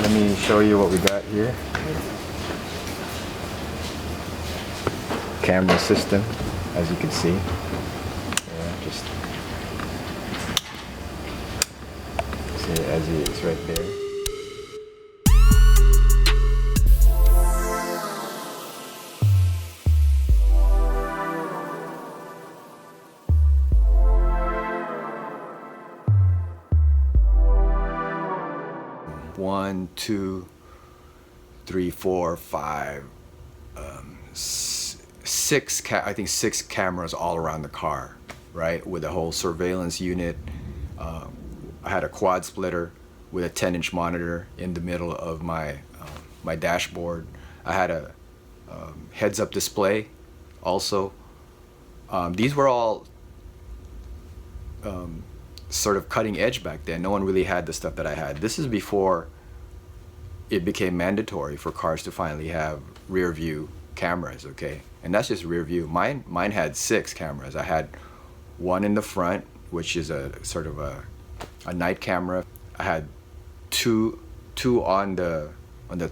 let me show you what we got here. Camera system, as you can see. Yeah, just see as it is right there. One, two, three, four, five, six. I think 6 cameras all around the car, right? With a whole surveillance unit. I had a quad splitter with a 10-inch monitor in the middle of my my dashboard. I had a heads-up display, also. These were all sort of cutting edge back then. No one really had the stuff that I had. This is before it became mandatory for cars to finally have rear view cameras, okay? And that's just rear view. Mine had 6 cameras. I had one in the front, which is a sort of a night camera. I had two on the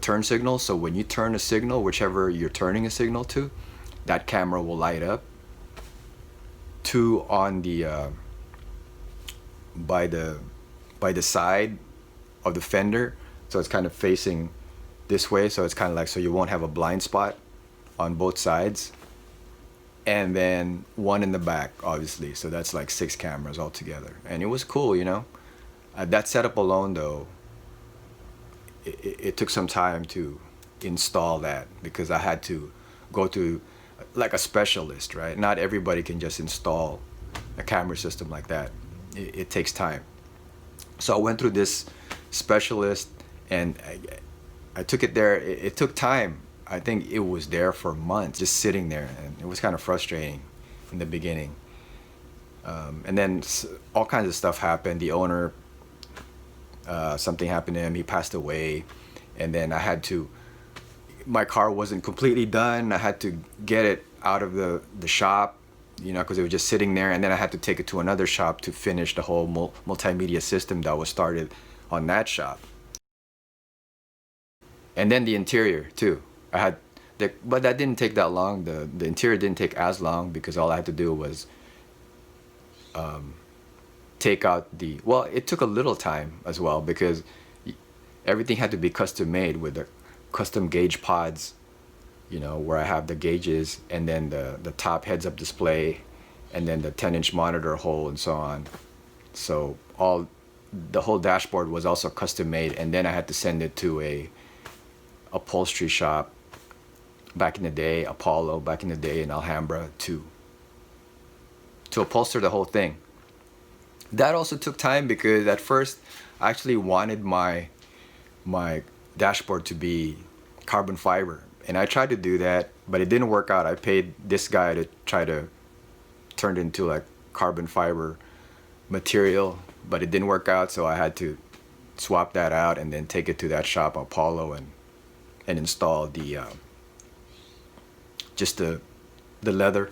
turn signal, so when you turn a signal, whichever you're turning a signal to, that camera will light up. 2 on the by the side of the fender, so it's kind of facing this way, so it's kind of like, so you won't have a blind spot on both sides. And then 1 in the back, obviously, so that's like 6 cameras altogether. And it was cool, you know. That setup alone, though, it took some time to install that, because I had to go to like a specialist, right? Not everybody can just install a camera system like that. It takes time. So I went through this specialist, and I took it there. It took time. I think it was there for months, just sitting there, and it was kind of frustrating in the beginning. And then all kinds of stuff happened. The owner, something happened to him. He passed away, and then I had to. My car wasn't completely done. I had to get it out of the shop, you know, because it was just sitting there, and then I had to take it to another shop to finish the whole multimedia system that was started on that shop. And then the interior too. I had, but that didn't take that long. The interior didn't take as long, because all I had to do was take out the, well, it took a little time as well, because everything had to be custom made with the custom gauge pods, you know, where I have the gauges, and then the top heads-up display, and then the 10-inch monitor hole, and so on. So the whole dashboard was also custom made, and then I had to send it to a upholstery shop back in the day, Apollo back in the day in Alhambra, to upholster the whole thing. That also took time, because at first I actually wanted my dashboard to be carbon fiber, and I tried to do that, but it didn't work out. I paid this guy to try to turn it into like carbon fiber material, but it didn't work out, so I had to swap that out and then take it to that shop, Apollo, and install the just the leather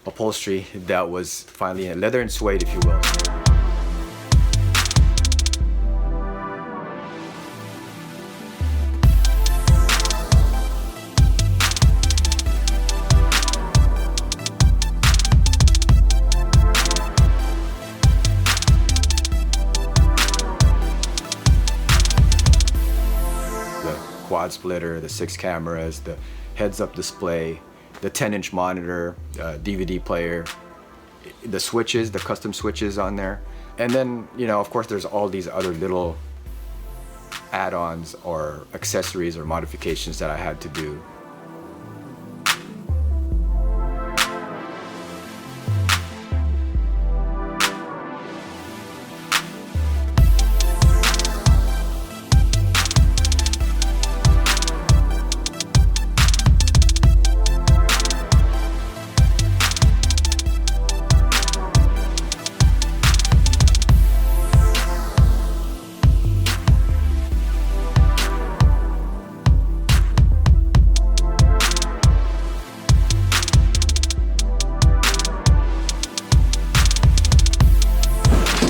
upholstery that was finally leather and suede, if you will. Quad splitter, the 6 cameras, the heads-up display, the 10-inch monitor, DVD player, the switches, the custom switches on there. And then, you know, of course, there's all these other little add-ons or accessories or modifications that I had to do.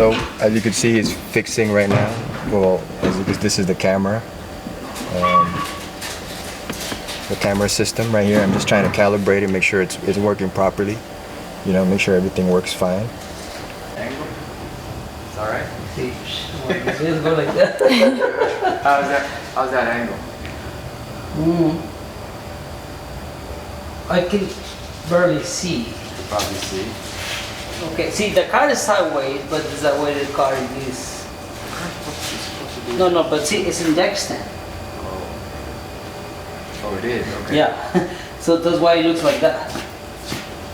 So as you can see, he's fixing right now. Well, this is the camera. the camera system right here. I'm just trying to calibrate it, make sure it's working properly. You know, make sure everything works fine. Angle? It's alright? Just go like that. How's that angle? I can barely see. You can probably see. Okay, see the car is sideways, but it's the way the car is. No, but see, it's in jack stand. Oh, it is? Okay. Yeah, so that's why it looks like that.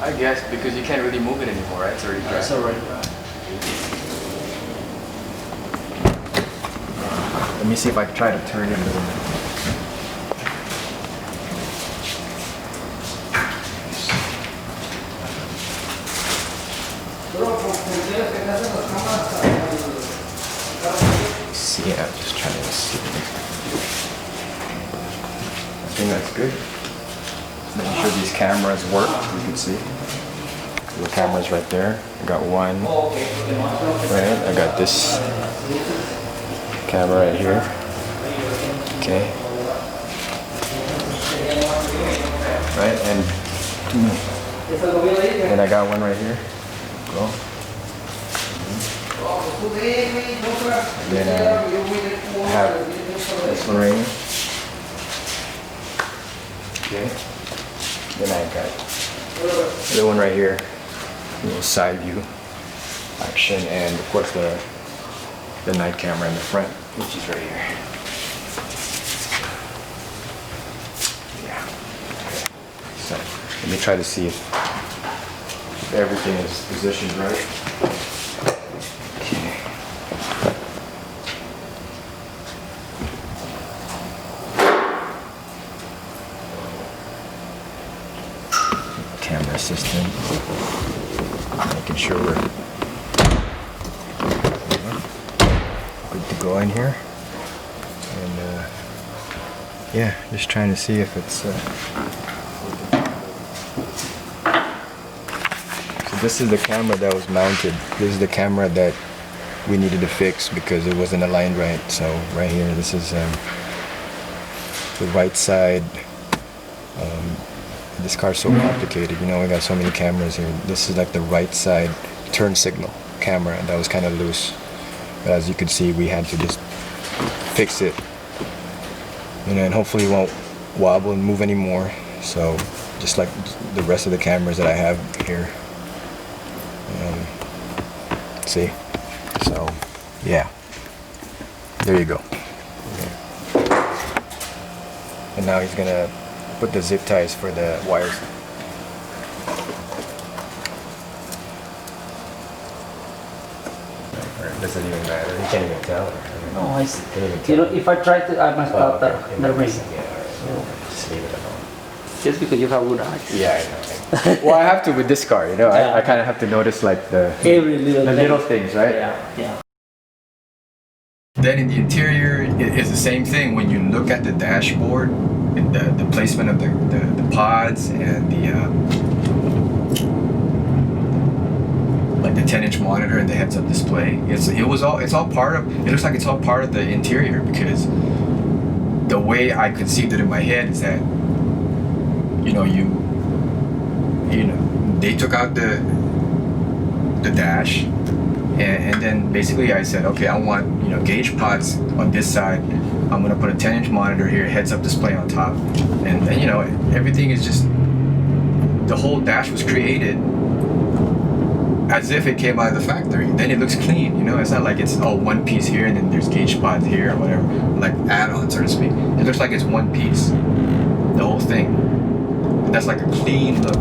I guess because you can't really move it anymore, right? It's already dry. That's already right. Let me see if I can try to turn it a little bit. See, I'm just trying to see. I think that's good. Making sure these cameras work, you can see. The camera's right there. I got one, right? I got this camera right here. Okay. Right, and I got one right here. Go. And then I have this one right here. Okay. Then I got the one right here. Little side view action, and of course the night camera in the front, which is right here. Yeah. Okay. So let me try to see if everything is positioned right. Okay. Camera system. Making sure we're good to go in here. And yeah, just trying to see if it's so this is the camera that was mounted. This is the camera that we needed to fix because it wasn't aligned right. So right here, this is the right side. This car's so complicated, you know, we got so many cameras here. This is like the right side turn signal camera that was kind of loose. But as you can see, we had to just fix it. You know, and hopefully it won't wobble and move anymore. So just like the rest of the cameras that I have here. See? So, yeah. There you go. Okay. And now he's gonna put the zip ties for the wires. It doesn't even matter. You can't even tell. Oh, I see. You know, if I try to, I must stop the ring. Yeah, just leave it alone. Just because you have good eyes. Yeah, I know. Well, I have to with this car, you know. Yeah. I kind of have to notice like the little things, right? Yeah. Then in the interior, it's the same thing. When you look at the dashboard, and the placement of the pods and the like the 10-inch monitor and the heads-up display, it's all part of. It looks like it's all part of the interior because the way I conceived it in my head is that they took out the dash. And then basically I said, okay, I want gauge pods on this side. I'm gonna put a 10-inch monitor here, heads-up display on top, and then everything is just, the whole dash was created as if it came out of the factory. Then it looks clean, it's not like it's all one piece here and then there's gauge pods here or whatever, like add-on, so to speak. It looks like it's one piece, the whole thing. And that's like a clean look.